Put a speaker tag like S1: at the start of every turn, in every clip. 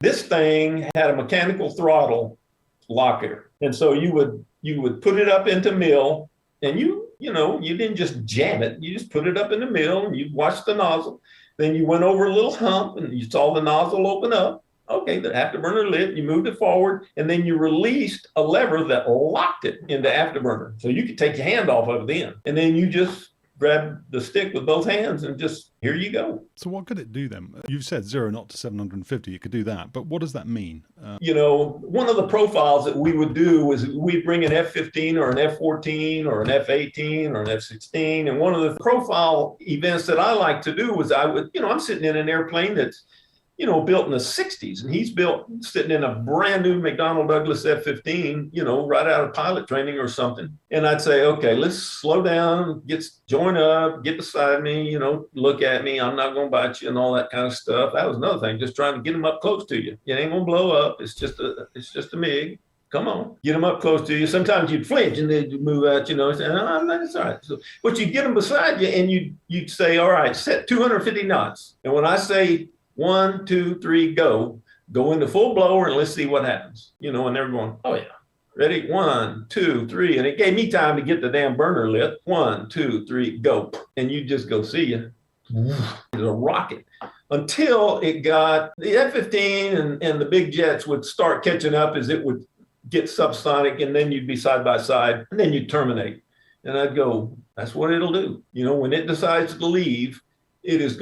S1: This thing had a mechanical throttle locker. And so you would put it up into mill, and you didn't just jam it. You just put it up in the mill and you watch the nozzle. Then you went over a little hump and you saw the nozzle open up. Okay, the afterburner lit, you moved it forward, and then you released a lever that locked it into afterburner. So you could take your hand off of it then. And then you just grab the stick with both hands and just, here you go.
S2: So what could it do then? You've said 0 knot to 750, it could do that. But what does that mean?
S1: One of the profiles that we would do was we'd bring an F-15 or an F-14 or an F-18 or an F-16. And one of the profile events that I like to do was I'm sitting in an airplane that's, built in the 60s, and he's sitting in a brand new McDonnell Douglas F-15, right out of pilot training or something. And I'd say, okay, let's slow down, join up, get beside me, look at me. I'm not going to bite you and all that kind of stuff. That was another thing, just trying to get him up close to you. It ain't going to blow up. It's just a MiG. Come on, get them up close to you. Sometimes you'd flinch and they'd move out, and that's all right. So, but you get them beside you and you'd say, all right, set 250 knots. And when I say 1, 2, 3, go into full blower and let's see what happens. And they're going, oh yeah, ready? 1, 2, 3. And it gave me time to get the damn burner lit. 1, 2, 3, go. And you just go see you. It's a rocket. Until it got the F-15 and the big jets would start catching up as it would get subsonic, and then you'd be side by side, and then you'd terminate. And I'd go, that's what it'll do. When it decides to leave, it's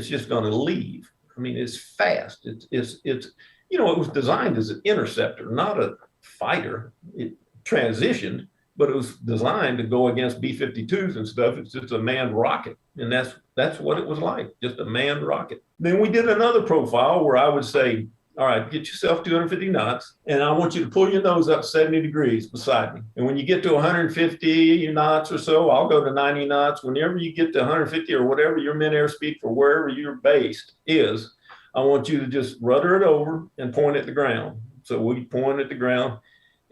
S1: just gonna leave. I mean, it's fast. It was designed as an interceptor, not a fighter. It transitioned, but it was designed to go against B-52s and stuff. It's just a manned rocket. And that's what it was like, just a manned rocket. Then we did another profile where I would say, all right, get yourself 250 knots, and I want you to pull your nose up 70 degrees beside me. And when you get to 150 knots or so, I'll go to 90 knots. Whenever you get to 150 or whatever your min airspeed for wherever you're based is, I want you to just rudder it over and point at the ground. So we point at the ground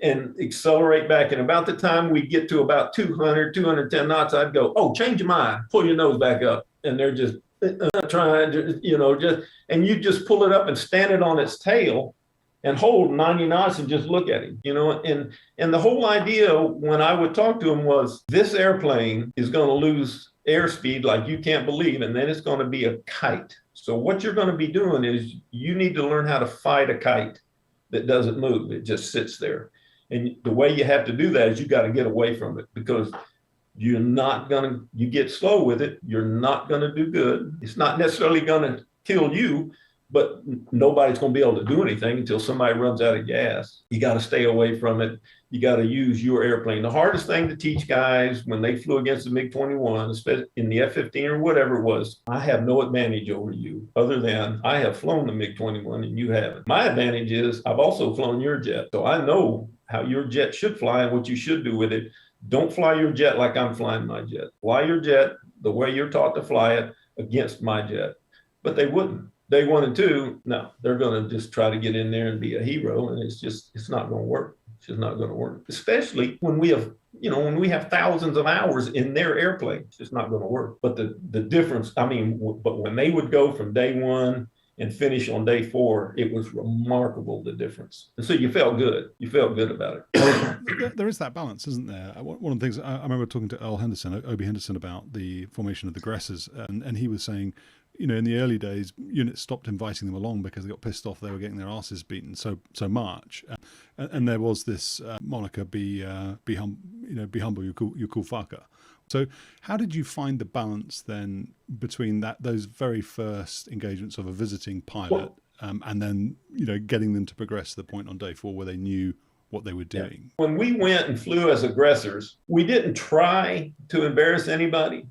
S1: and accelerate back. And about the time we get to about 200, 210 knots, I'd go, oh, change your mind, pull your nose back up. And they're just trying to, and you just pull it up and stand it on its tail and hold 90 knots and just look at him, and the whole idea when I would talk to him was, this airplane is going to lose airspeed like you can't believe, and then it's going to be a kite. So what you're going to be doing is you need to learn how to fight a kite that doesn't move. It just sits there. And the way you have to do that is you got to get away from it, because you get slow with it, you're not going to do good. It's not necessarily going to kill you, but nobody's going to be able to do anything until somebody runs out of gas. You got to stay away from it. You got to use your airplane. The hardest thing to teach guys when they flew against the MiG-21, especially in the F-15 or whatever it was, I have no advantage over you other than I have flown the MiG-21 and you haven't. My advantage is I've also flown your jet. So I know how your jet should fly and what you should do with it. Don't fly your jet like I'm flying my jet. Fly your jet the way you're taught to fly it against my jet. But they wouldn't. Day 1 and 2, no, they're going to just try to get in there and be a hero. And it's not going to work. It's just not going to work. Especially when we have thousands of hours in their airplane, it's just not going to work. But the difference, but when they would go from day 1 and finish on day 4, it was remarkable, the difference. And so you felt good. You felt good about
S2: it. There is that balance, isn't there? One of the things I remember talking to Obi Henderson, about the formation of the aggressors, and he was saying, in the early days, units stopped inviting them along because they got pissed off they were getting their asses beaten so much, and there was this moniker, be humble, you cool fucker. So how did you find the balance then between those very first engagements of a visiting pilot and then getting them to progress to the point on day 4 where they knew what they were doing?
S1: Yeah. When we went and flew as aggressors, we didn't try to embarrass anybody.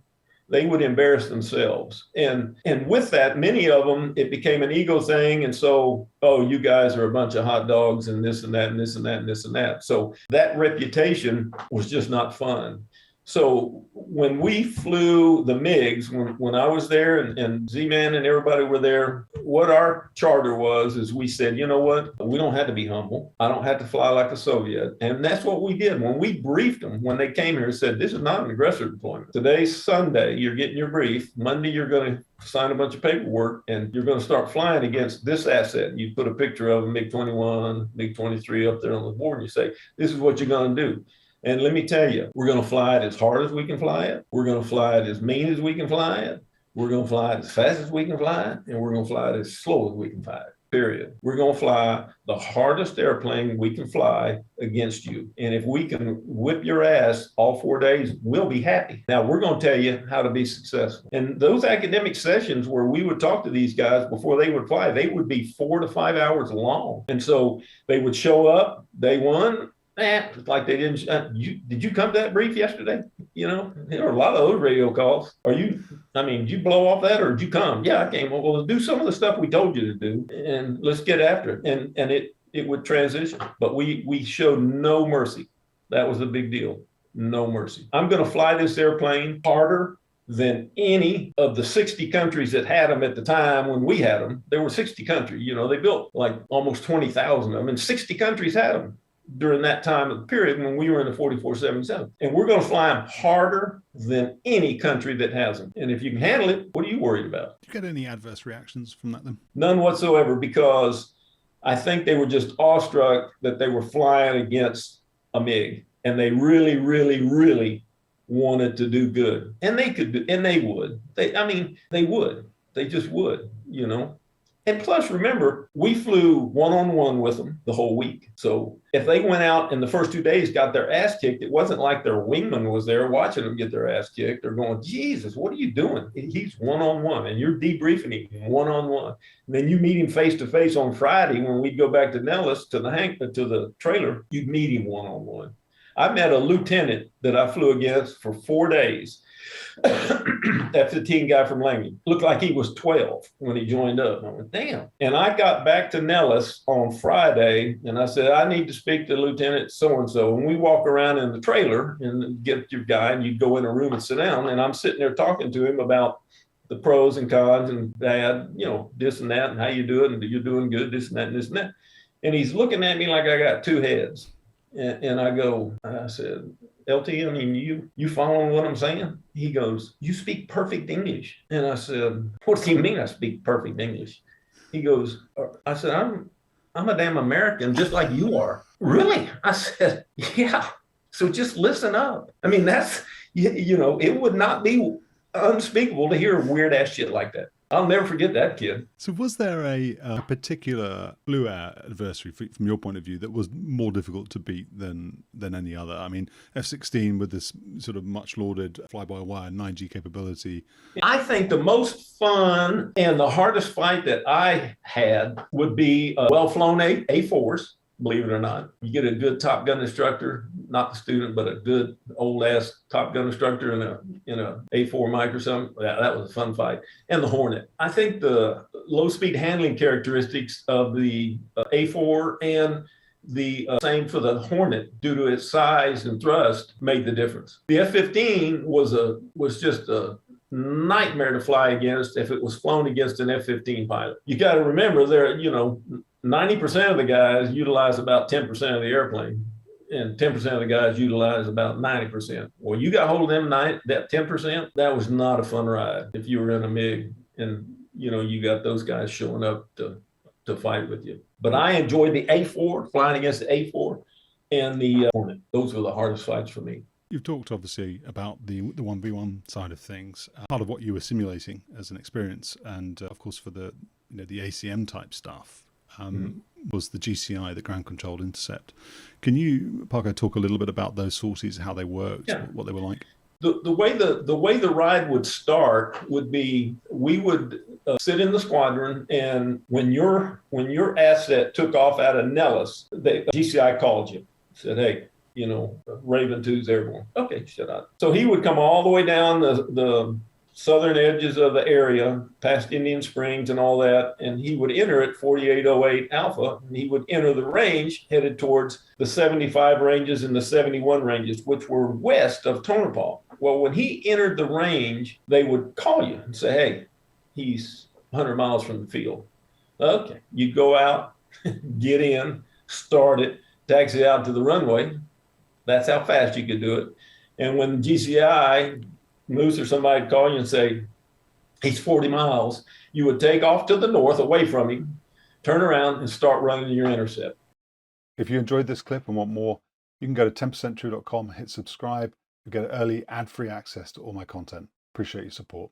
S1: They would embarrass themselves. And with that, many of them, it became an ego thing. And so, oh, you guys are a bunch of hot dogs and this and that and this and that and this and that. So that reputation was just not fun. So when we flew the MiGs, when I was there and Z-Man and everybody were there, what our charter was is we said, you know what, we don't have to be humble. I don't have to fly like a Soviet. And that's what we did. When we briefed them, when they came here and said, this is not an aggressor deployment. Today's Sunday, you're getting your brief. Monday, you're going to sign a bunch of paperwork and you're going to start flying against this asset. You put a picture of a MiG-21, MiG-23 up there on the board and you say, this is what you're going to do. And let me tell you, we're going to fly it as hard as we can fly it. We're going to fly it as mean as we can fly it. We're going to fly it as fast as we can fly it. And we're going to fly it as slow as we can fly it, period. We're going to fly the hardest airplane we can fly against you. And if we can whip your ass all 4 days, we'll be happy. Now, we're going to tell you how to be successful. And those academic sessions where we would talk to these guys before they would fly, they would be 4 to 5 hours long. And so they would show up day one. It's like they didn't. Did you come to that brief yesterday? You know, there were a lot of those radio calls. Did you blow off that or did you come? Yeah, I came. Well, do some of the stuff we told you to do and let's get after it. And it would transition. But we showed no mercy. That was a big deal. No mercy. I'm going to fly this airplane harder than any of the 60 countries that had them at the time when we had them. There were 60 countries. You know, they built like almost 20,000 of them, and 60 countries had them during that time of the period when we were in the 4477. And we're going to fly them harder than any country that has them. And if you can handle it, what are you worried about?
S2: Did you get any adverse reactions from that then?
S1: None whatsoever, because I think they were just awestruck that they were flying against a MiG. And they really, really, really wanted to do good. And they could do, and they would. They would. They just would, you know. And plus, remember, we flew one-on-one with them the whole week. So if they went out and the first 2 days got their ass kicked, it wasn't like their wingman was there watching them get their ass kicked. They're going, Jesus, what are you doing? He's one-on-one, and you're debriefing him one-on-one. And then you meet him face-to-face on Friday when we'd go back to Nellis to the trailer. You'd meet him one-on-one. I met a lieutenant that I flew against for 4 days. F-15 guy from Langley. Looked like he was 12 when he joined up. I went, damn. And I got back to Nellis on Friday and I said, I need to speak to Lieutenant so-and-so. And we walk around in the trailer and get your guy and you go in a room and sit down. And I'm sitting there talking to him about the pros and cons and bad, you know, this and that and how you do it and you're doing good, this and that and this and that. And he's looking at me like I got two heads. And I said, LT, you following what I'm saying? He goes, you speak perfect English. And I said, what do you mean I speak perfect English? He goes, I said, I'm a damn American just like you are. Really? I said, yeah. So just listen up. That's, it would not be unspeakable to hear weird ass shit like that. I'll never forget that kid.
S2: So was there a particular blue air adversary from your point of view that was more difficult to beat than any other? F-16 with this sort of much lauded fly-by-wire 9G capability.
S1: I think the most fun and the hardest fight that I had would be well-flown A4s. Believe it or not, you get a good Top Gun instructor, not the student, but a good old ass Top Gun instructor in a A4 mic or something. Yeah, that was a fun fight. And the Hornet. I think the low speed handling characteristics of the A4 and the same for the Hornet, due to its size and thrust, made the difference. The F-15 was just a nightmare to fly against if it was flown against an F-15 pilot. You got to remember, 90% of the guys utilize about 10% of the airplane, and 10% of the guys utilize about 90%. Well, you got hold of them that 10%, that was not a fun ride if you were in a MiG and you got those guys showing up to fight with you. But I enjoyed the A4, flying against the A4 and the Hornet. Those were the hardest fights for me.
S2: You've talked obviously about the 1v1 side of things, part of what you were simulating as an experience, and of course for the the ACM type stuff. Was the GCI, the ground controlled intercept. Can you, Paco, talk a little bit about those sorties, how they worked, what they were like?
S1: The way the ride would start would be we would sit in the squadron, and when your asset took off out of Nellis, the GCI called you, said, hey, Raven 2's airborne. Okay, shut up. So he would come all the way down the southern edges of the area, past Indian Springs and all that, and he would enter at 4808 Alpha, and he would enter the range headed towards the 75 ranges and the 71 ranges, which were west of Tonopah. Well, when he entered the range, they would call you and say, hey, he's 100 miles from the field. Okay, you go out, get in, start it, taxi out to the runway. That's how fast you could do it. And when GCI, Moose or somebody would call you and say, he's 40 miles, you would take off to the north away from him, turn around and start running your intercept.
S2: If you enjoyed this clip and want more, you can go to 10percenttrue.com, hit subscribe, you get early ad-free access to all my content. Appreciate your support.